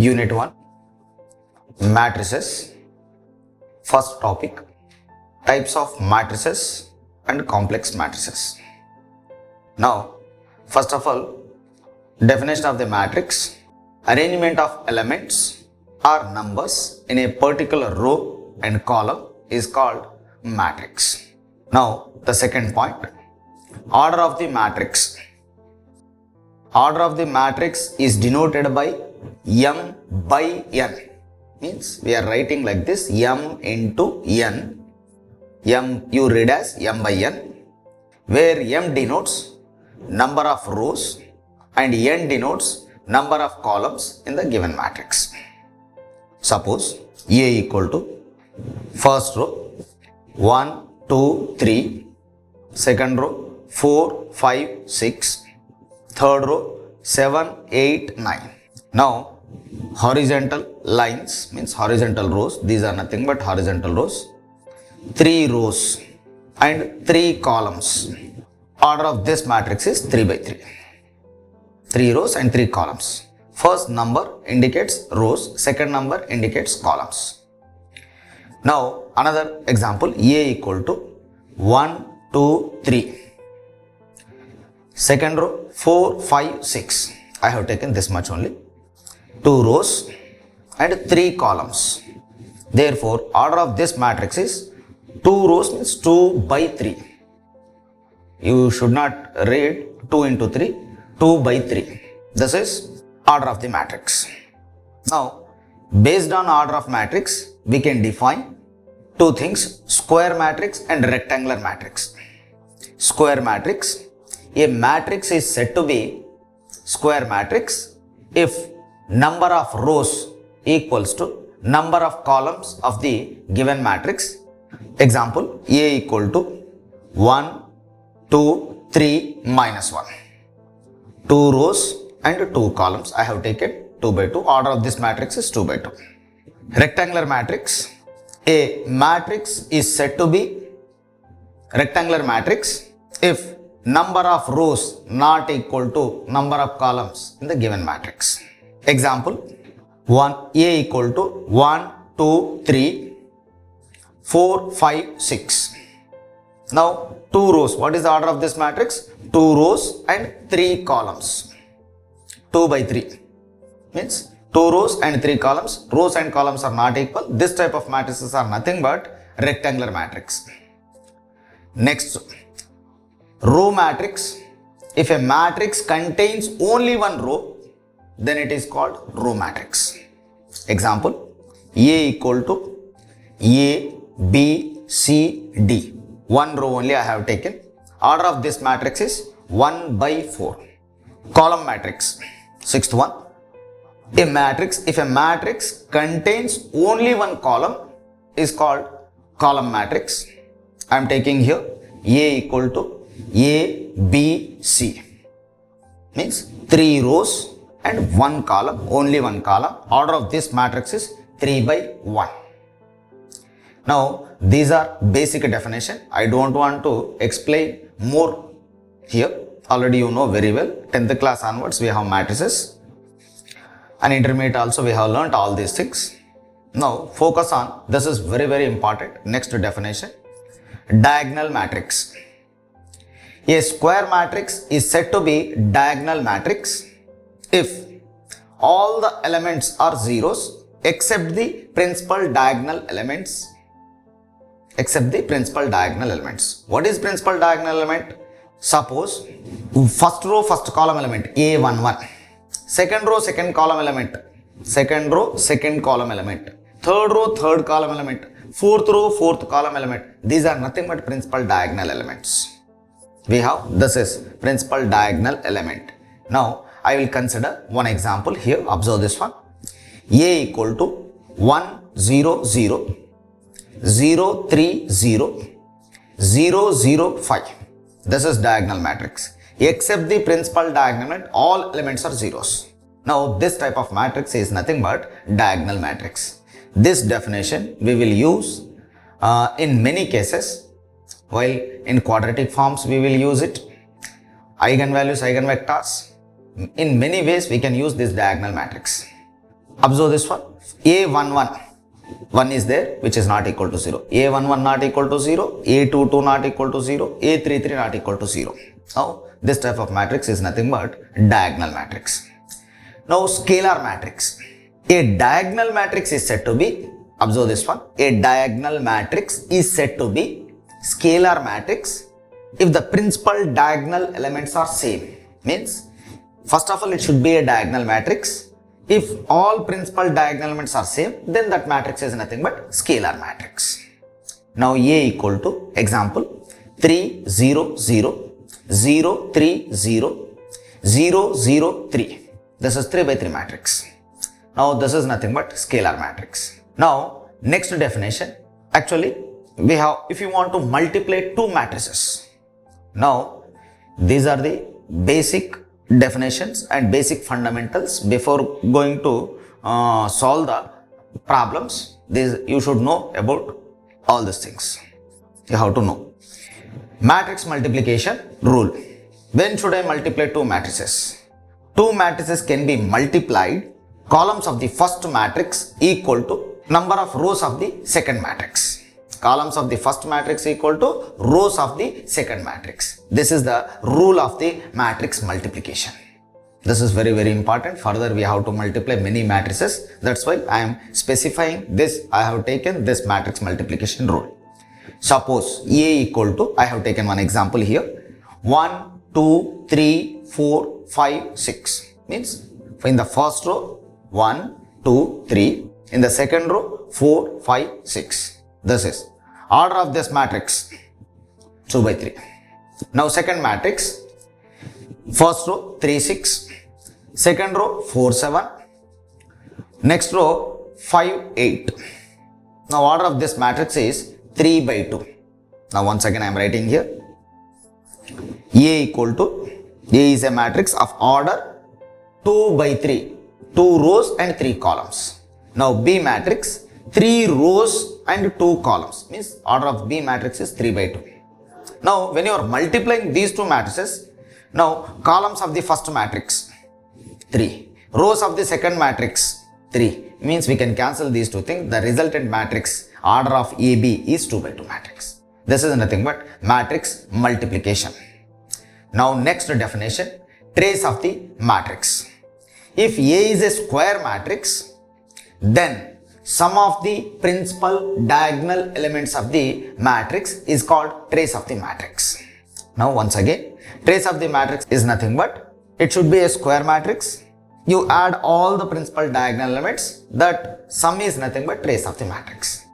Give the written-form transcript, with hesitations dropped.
Unit 1 Matrices. First topic, types of matrices and complex matrices. Now, first of all, definition of the matrix: arrangement of elements or numbers in a particular row and column is called matrix. Now, the second point, order of the matrix. Order of the matrix is denoted by M by N. Means we are writing like this: M into N. M you read as M by N, where M denotes number of rows and N denotes number of columns in the given matrix. Suppose A equal to first row 1, 2, 3, second row 4, 5, 6, third row 7, 8, 9. Now horizontal lines means horizontal rows, these are nothing but horizontal rows, 3 rows and 3 columns. Order of this matrix is 3 by 3. 3 rows and 3 columns. First number indicates rows, second number indicates columns. Now another example, A equal to 1, 2, 3. Second row 4, 5, 6. I have taken this much only. 2 rows and 3 columns. Therefore, order of this matrix is 2 rows means 2 by 3. You should not read 2 into 3, 2 by 3. This is order of the matrix. Now, based on order of matrix, we can define two things: square matrix and rectangular matrix. Square matrix: a matrix is said to be square matrix if number of rows equals to number of columns of the given matrix. Example, A equal to 1, 2, 3, minus 1. 2 rows and 2 columns. I have taken 2 by 2. Order of this matrix is 2 by 2. Rectangular matrix. A matrix is said to be rectangular matrix if number of rows not equal to number of columns in the given matrix. Example, A equal to 1, 2, 3, 4, 5, 6. Now 2 rows. What is the order of this matrix? 2 rows and 3 columns. 2 by 3 means 2 rows and 3 columns. Rows and columns are not equal. This type of matrices are nothing but rectangular matrix. Next, row matrix. If a matrix contains only one row, then it is called row matrix. Example, A equal to A, B, C, D. One row only I have taken. Order of this matrix is 1 by 4. Column matrix. Sixth one, if a matrix contains only one column is called column matrix. I am taking here A equal to A, B, C. Means 3 rows and 1 column, only 1 column. Order of this matrix is 3 by 1. Now, these are basic definition. I don't want to explain more here. Already you know very well. 10th class onwards we have matrices. And intermediate also we have learnt all these things. Now, focus on, this is very, very important. Next definition, diagonal matrix. A square matrix is said to be diagonal matrix if all the elements are zeros except the principal diagonal elements. What is principal diagonal element? Suppose first row, first column element A11, second row, second column element, second row, second column element, third row, third column element, fourth row, fourth column element. These are nothing but principal diagonal elements. We have, this is principal diagonal element. Now I will consider one example here. Observe this one. A equal to 1, 0, 0, 0, 3, 0, 0, 0, 5. This is diagonal matrix. Except the principal diagonal element, all elements are zeros. Now this type of matrix is nothing but diagonal matrix. This definition we will use in many cases. While in quadratic forms we will use it. Eigenvalues, eigenvectors. In many ways we can use this diagonal matrix. Observe this one. A11, 1 is there, which is not equal to 0. A11 not equal to 0. A22 not equal to 0. A33 not equal to 0. Now, this type of matrix is nothing but diagonal matrix. Now, scalar matrix. A diagonal matrix is said to be, observe this one, a diagonal matrix is said to be scalar matrix if the principal diagonal elements are same. Means, first of all, it should be a diagonal matrix. If all principal diagonal elements are same, then that matrix is nothing but scalar matrix. Now, A equal to, example, 3, 0, 0, 0, 3, 0, 0, 0, 3. This is 3 by 3 matrix. Now, this is nothing but scalar matrix. Now, next definition, actually, we have, if you want to multiply two matrices. Now, these are the basic definitions and basic fundamentals. Before going to solve the problems, you should know about all these things. You have to know. Matrix multiplication rule. When should I multiply two matrices? Two matrices can be multiplied. Columns of the first matrix equal to number of rows of the second matrix. Columns of the first matrix equal to rows of the second matrix. This is the rule of the matrix multiplication. This is very, very important. Further, we have to multiply many matrices. That's why I am specifying this. I have taken this matrix multiplication rule. Suppose A equal to, I have taken one example here. 1, 2, 3, 4, 5, 6. Means in the first row, 1, 2, 3. In the second row, 4, 5, 6. This is order of this matrix 2 by 3. Now, second matrix, first row 3, 6. Second row 4, 7. Next row 5, 8. Now, order of this matrix is 3 by 2. Now, once again I am writing here. A equal to, A is a matrix of order 2 by 3. 2 rows and 3 columns. Now, B matrix 3 rows and 2 columns. Means order of B matrix is 3 by 2. Now, when you are multiplying these two matrices, now columns of the first matrix 3, rows of the second matrix 3, means we can cancel these two things. The resultant matrix order of AB is 2 by 2 matrix. This is nothing but matrix multiplication. Now, next definition, trace of the matrix. If A is a square matrix, then sum of the principal diagonal elements of the matrix is called trace of the matrix. Now, once again, trace of the matrix is nothing but, it should be a square matrix. You add all the principal diagonal elements, that sum is nothing but trace of the matrix.